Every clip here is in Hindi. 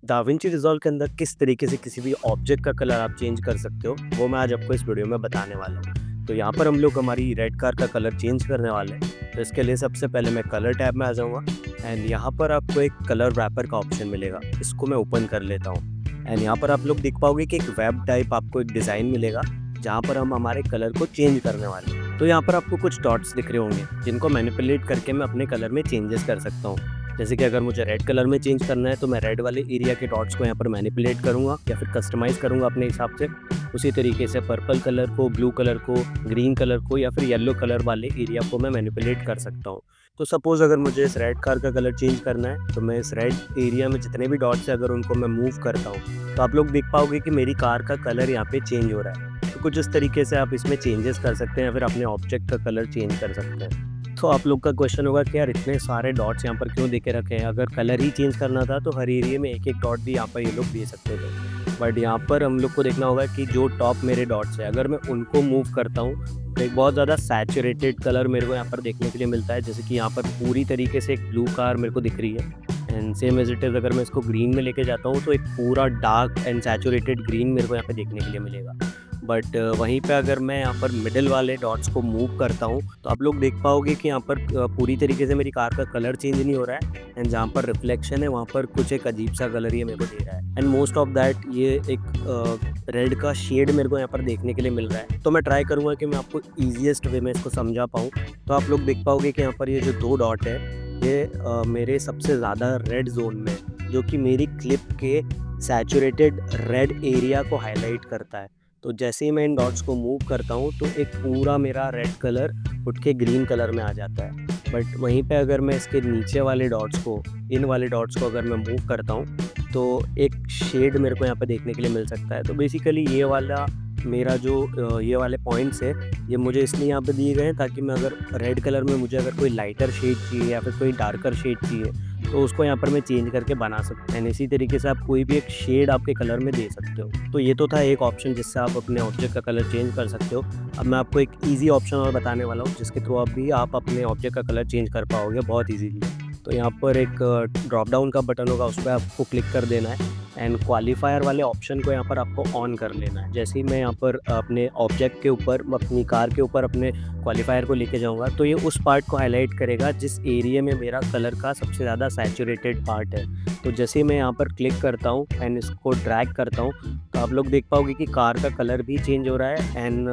दाविंची रिज़ॉल्व के अंदर किस तरीके से किसी भी ऑब्जेक्ट का कलर आप चेंज कर सकते हो, वो मैं आज आपको इस वीडियो में बताने वाला हूँ। तो यहाँ पर हम लोग हमारी रेड कार का कलर चेंज करने वाले हैं। तो इसके लिए सबसे पहले मैं कलर टैब में आ जाऊँगा एंड यहाँ पर आपको एक कलर रैपर का ऑप्शन मिलेगा। इसको मैं ओपन कर लेता हूँ एंड यहाँ पर आप लोग देख पाओगे कि एक वेब टाइप आपको एक डिज़ाइन मिलेगा, जहाँ पर हम हमारे कलर को चेंज करने वाले हैं। तो यहाँ पर आपको कुछ डॉट्स दिख रहे होंगे, जिनको मैनिपुलेट करके मैं अपने कलर में चेंजेस कर सकता हूँ। जैसे कि अगर मुझे रेड कलर में चेंज करना है तो मैं रेड वाले एरिया के डॉट्स को यहाँ पर मैनिपुलेट करूँगा या फिर कस्टमाइज़ करूँगा अपने हिसाब से। उसी तरीके से पर्पल कलर को, ब्लू कलर को, ग्रीन कलर को या फिर येलो कलर वाले एरिया को मैं मैनिपुलेट कर सकता हूँ। तो सपोज़ अगर मुझे इस रेड कार का कलर चेंज करना है तो मैं इस रेड एरिया में जितने भी डॉट्स हैं अगर उनको मैं मूव करता हूँ तो आप लोग देख पाओगे कि मेरी कार का कलर यहाँ पे चेंज हो रहा है। तो कुछ इस तरीके से आप इसमें चेंजेस कर सकते हैं या फिर अपने ऑब्जेक्ट का कलर चेंज कर सकते हैं। तो आप लोग का क्वेश्चन होगा कि यार इतने सारे डॉट्स यहाँ पर क्यों दे के रखे हैं? अगर कलर ही चेंज करना था तो हर एरिया में एक-एक डॉट भी यहाँ पर ये लोग दे सकते थे। बट यहाँ पर हम लोग को देखना होगा कि जो टॉप मेरे डॉट्स हैं अगर मैं उनको मूव करता हूँ तो एक बहुत ज़्यादा सैचुरेटेड कलर मेरे को यहाँ पर देखने के लिए मिलता है। जैसे कि यहाँ पर पूरी तरीके से एक ब्लू कार मेरे को दिख रही है and same as it is अगर मैं इसको ग्रीन में लेके जाता हूँ तो एक पूरा डार्क एंड सैचुरेटेड ग्रीन मेरे को यहाँ पे देखने के लिए मिलेगा। बट वहीं पे अगर मैं यहाँ पर मिडल वाले डॉट्स को मूव करता हूँ तो आप लोग देख पाओगे कि यहाँ पर पूरी तरीके से मेरी कार का कलर चेंज नहीं हो रहा है एंड जहाँ पर रिफ्लेक्शन है वहाँ पर कुछ एक अजीब सा कलर ये मेरे को दे रहा है एंड मोस्ट ऑफ दैट ये एक रेड का शेड मेरे को यहाँ पर देखने के लिए मिल रहा है। तो मैं ट्राई करूँगा कि मैं आपको ईजिएस्ट वे में इसको समझा पाऊँ। तो आप लोग देख पाओगे कि यहाँ पर ये जो दो डॉट है ये मेरे सबसे ज़्यादा रेड जोन में है, जो कि मेरी क्लिप के सैचुरेटेड रेड एरिया को हाईलाइट करता है। तो जैसे ही मैं इन डॉट्स को मूव करता हूँ तो एक पूरा मेरा रेड कलर उठ के ग्रीन कलर में आ जाता है। बट वहीं पे अगर मैं इसके नीचे वाले डॉट्स को, इन वाले डॉट्स को अगर मैं मूव करता हूँ तो एक शेड मेरे को यहाँ पे देखने के लिए मिल सकता है। तो बेसिकली ये वाला मेरा जो ये वाले पॉइंट्स है ये मुझे इसलिए यहाँ पे दिए गए हैं ताकि मैं अगर रेड कलर में मुझे अगर कोई लाइटर शेड चाहिए या फिर कोई डार्कर शेड चाहिए तो उसको यहाँ पर मैं चेंज करके बना सकता हूँ। इसी तरीके से आप कोई भी एक शेड आपके कलर में दे सकते हो। तो ये तो था एक ऑप्शन जिससे आप अपने ऑब्जेक्ट का कलर चेंज कर सकते हो। अब मैं आपको एक ईजी ऑप्शन और बताने वाला हूँ जिसके थ्रू आप अपने ऑब्जेक्ट का कलर चेंज कर पाओगे बहुत ईजीली। तो यहाँ पर एक ड्रॉप डाउन का बटन होगा, उस पर आपको क्लिक कर देना है एंड क्वालिफायर वाले ऑप्शन को यहाँ पर आपको ऑन कर लेना है। जैसे ही मैं यहाँ पर अपने ऑब्जेक्ट के ऊपर, अपनी कार के ऊपर अपने क्वालिफायर को लेके जाऊँगा तो ये उस पार्ट को हाईलाइट करेगा जिस एरिया में मेरा कलर का सबसे ज़्यादा सैचुरेटेड पार्ट है। तो जैसे ही मैं यहाँ पर क्लिक करता हूँ एंड इसको ड्रैग करता हूँ तो आप लोग देख पाओगे कि कार का कलर भी चेंज हो रहा है एंड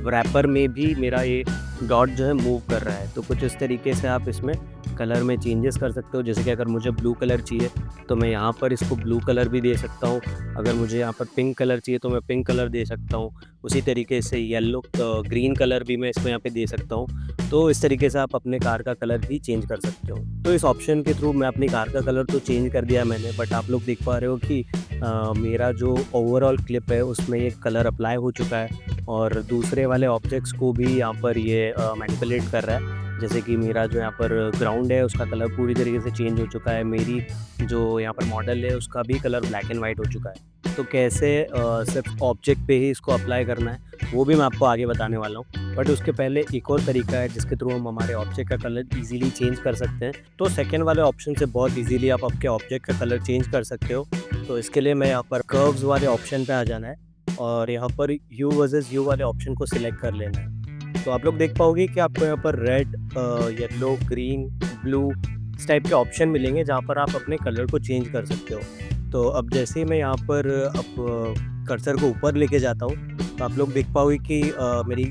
रैपर में भी मेरा ये डॉट जो है मूव कर रहा है। तो कुछ इस तरीके से आप इसमें कलर में चेंजेस कर सकते हो। जैसे कि अगर मुझे ब्लू कलर चाहिए तो मैं यहाँ पर इसको ब्लू कलर भी दे सकता हूँ। अगर मुझे यहाँ पर पिंक कलर चाहिए तो मैं पिंक कलर दे सकता हूँ। उसी तरीके से येलो ग्रीन कलर भी मैं इसको यहाँ पे दे सकता हूँ। तो इस तरीके से आप अपने कार का कलर भी चेंज कर सकते हो। तो इस ऑप्शन के थ्रू मैं अपनी कार का कलर तो चेंज कर दिया मैंने, बट आप लोग देख पा रहे हो कि मेरा जो ओवरऑल क्लिप है उसमें ये कलर अप्लाई हो चुका है और दूसरे वाले ऑब्जेक्ट्स को भी यहाँ पर ये मैनिपुलेट कर रहा है। जैसे कि मेरा जो यहाँ पर ग्राउंड है उसका कलर पूरी तरीके से चेंज हो चुका है, मेरी जो यहाँ पर मॉडल है उसका भी कलर ब्लैक एंड वाइट हो चुका है। तो कैसे सिर्फ ऑब्जेक्ट पे ही इसको अप्लाई करना है वो भी मैं आपको आगे बताने वाला हूँ। बट उसके पहले एक और तरीका है जिसके थ्रू हम हमारे ऑब्जेक्ट का कलर ईजिली चेंज कर सकते हैं। तो सेकेंड वाले ऑप्शन से बहुत ईजिली आप आपके ऑब्जेक्ट का कलर चेंज कर सकते हो। तो इसके लिए मैं यहाँ पर कर्व्स वाले ऑप्शन पे आ जाना है और यहाँ पर यू वर्सेस यू वाले ऑप्शन को सिलेक्ट कर लेना है। तो आप लोग देख पाओगे कि आपको यहाँ पर रेड, येलो, ग्रीन, ब्लू इस टाइप के ऑप्शन मिलेंगे जहाँ पर आप अपने कलर को चेंज कर सकते हो। तो अब जैसे ही मैं यहाँ पर कर्सर को ऊपर लेके जाता हूँ तो आप लोग देख पाओगे कि मेरी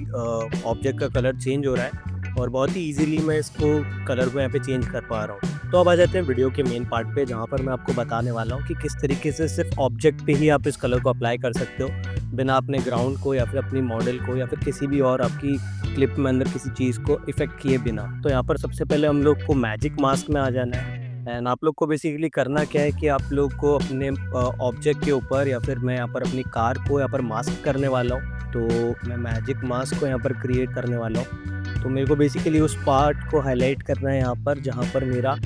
ऑब्जेक्ट का कलर चेंज हो रहा है और बहुत ही इजीली मैं इसको कलर को यहाँ पे चेंज कर पा रहा हूँ। तो अब आ जाते हैं वीडियो के मेन पार्ट पे, जहाँ पर मैं आपको बताने वाला हूँ कि किस तरीके से सिर्फ ऑब्जेक्ट पे ही आप इस कलर को अप्लाई कर सकते हो बिना अपने ग्राउंड को या फिर अपनी मॉडल को या फिर किसी भी और आपकी क्लिप में अंदर किसी चीज़ को इफेक्ट किए बिना। तो यहाँ पर सबसे पहले हम लोग को मैजिक मास्क में आ जाना है एंड आप लोग को बेसिकली करना क्या है कि आप लोग को अपने ऑब्जेक्ट के ऊपर या फिर मैं यहाँ पर अपनी कार को यहाँ पर मास्क करने वाला हूँ। तो मैं मैजिक मास्क को यहाँ पर क्रिएट करने वाला हूँ। तो मेरे को बेसिकली उस पार्ट को हाईलाइट करना है यहाँ पर जहाँ पर मेरा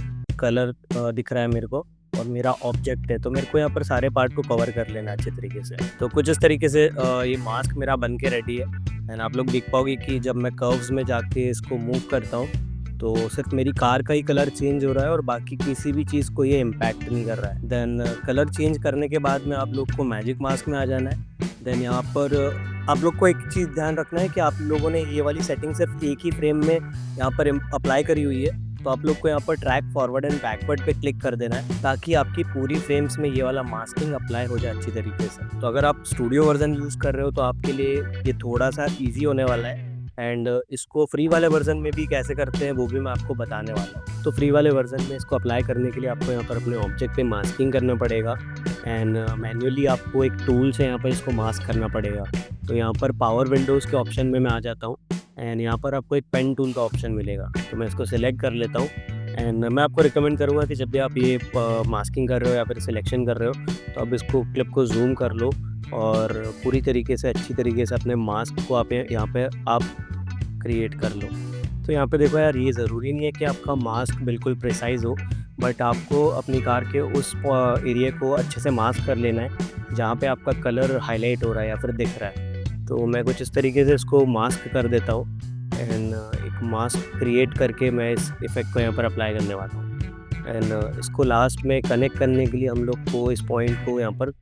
कलर दिख रहा है मेरे को और मेरा ऑब्जेक्ट है। तो मेरे को यहाँ पर सारे पार्ट को कवर कर लेना अच्छे तरीके से। तो कुछ इस तरीके से ये मास्क मेरा बन के रेडी है एंड आप लोग देख पाओगे कि जब मैं कर्व्स में जाके इसको मूव करता हूँ तो सिर्फ मेरी कार का ही कलर चेंज हो रहा है और बाकी किसी भी चीज़ को ये इम्पैक्ट नहीं कर रहा है। देन कलर चेंज करने के बाद में आप लोग को मैजिक मास्क में आ जाना है। देन यहाँ पर आप लोग को एक चीज़ ध्यान रखना है कि आप लोगों ने ये वाली सेटिंग सिर्फ एक ही फ्रेम में यहाँ पर अप्लाई करी हुई है। तो आप लोग को यहाँ पर ट्रैक फॉरवर्ड एंड बैकवर्ड पे क्लिक कर देना है ताकि आपकी पूरी फ्रेम्स में ये वाला मास्किंग अप्लाई हो जाए अच्छी तरीके से। तो अगर आप स्टूडियो वर्जन यूज़ कर रहे हो तो आपके लिए ये थोड़ा सा ईजी होने वाला है। एंड इसको फ्री वाले वर्जन में भी कैसे करते हैं वो भी मैं आपको बताने वाला हूँ। तो फ्री वाले वर्जन में इसको अप्लाई करने के लिए आपको यहाँ पर अपने ऑब्जेक्ट पे मास्किंग करना पड़ेगा एंड मैन्युअली आपको एक टूल से यहाँ पर इसको मास्क करना पड़ेगा। तो यहाँ पर पावर विंडोज़ के ऑप्शन में मैं आ जाता हूँ एंड यहाँ पर आपको एक पेन टूल का ऑप्शन मिलेगा। तो मैं इसको सिलेक्ट कर लेता हूँ एंड मैं आपको रिकमेंड करूँगा कि जब भी आप ये मास्किंग कर रहे हो या फिर सिलेक्शन कर रहे हो तो आप इसको क्लिप को जूम कर लो और पूरी तरीके से अच्छी तरीके से अपने मास्क को आप यहाँ पे आप क्रिएट कर लो। तो यहाँ पे देखो यार, ये ज़रूरी नहीं है कि आपका मास्क बिल्कुल प्रिसाइज़ हो, बट आपको अपनी कार के उस एरिया को अच्छे से मास्क कर लेना है जहाँ पे आपका कलर हाईलाइट हो रहा है या फिर दिख रहा है। तो मैं कुछ इस तरीके से इसको मास्क कर देता हूँ एंड एक मास्क क्रिएट करके मैं इस इफ़ेक्ट को यहाँ पर अप्लाई करने वाला हूँ। एंड इसको लास्ट में कनेक्ट करने के लिए हम लोग को इस पॉइंट को यहाँ पर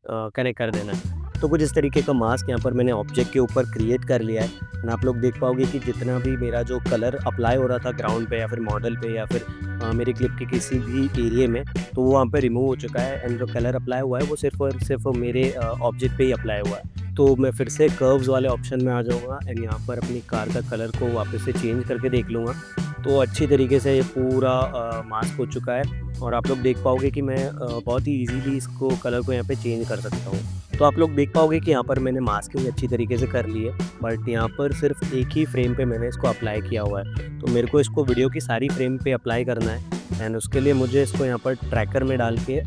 कनेक्ट कर देना है। तो कुछ इस तरीके का मास्क यहाँ पर मैंने ऑब्जेक्ट के ऊपर क्रिएट कर लिया है एंड आप लोग देख पाओगे कि जितना भी मेरा जो कलर अप्लाई हो रहा था ग्राउंड पे या फिर मॉडल पे या फिर मेरी क्लिप के किसी भी एरिया में, तो वो वहाँ पे रिमूव हो चुका है एंड जो कलर अप्लाई हुआ है वो सिर्फ और सिर्फ मेरे ऑब्जेक्ट पे ही अप्लाई हुआ है। तो मैं फिर से कर्व्स वाले ऑप्शन में आ जाऊँगा एंड यहाँ पर अपनी कार का कलर को वापस से चेंज करके देख लूँगा। तो अच्छी तरीके से ये पूरा मास्क हो चुका है और आप लोग देख पाओगे कि मैं बहुत ही ईज़िली इसको कलर को यहाँ पे चेंज कर सकता हूँ। तो आप लोग देख पाओगे कि यहाँ पर मैंने मास्किंग अच्छी तरीके से कर ली है, बट यहाँ पर सिर्फ एक ही फ्रेम पे मैंने इसको अप्लाई किया हुआ है। तो मेरे को इसको वीडियो की सारी फ्रेम पे अप्लाई करना है एंड उसके लिए मुझे इसको यहाँ पर ट्रैकर में डाल के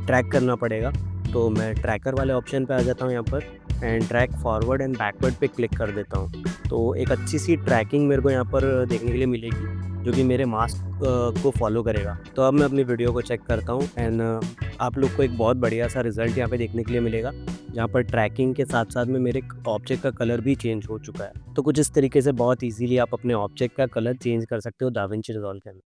ट्रैक करना पड़ेगा। तो मैं ट्रैकर वाले ऑप्शन पे आ जाता हूँ यहाँ पर and track forward and backward पे क्लिक कर देता हूँ। तो एक अच्छी सी ट्रैकिंग मेरे को यहाँ पर देखने के लिए मिलेगी जो कि मेरे मास्क को फॉलो करेगा। तो अब मैं अपनी वीडियो को चेक करता हूँ एंड आप लोग को एक बहुत बढ़िया सा रिज़ल्ट यहाँ पे देखने के लिए मिलेगा जहाँ पर ट्रैकिंग के साथ साथ में मेरे ऑब्जेक्ट का कलर भी चेंज हो चुका है। तो कुछ इस तरीके से बहुत ईजीली आप अपने ऑब्जेक्ट का कलर चेंज कर सकते हो दाविंची रिज़ॉल्व के अंदर।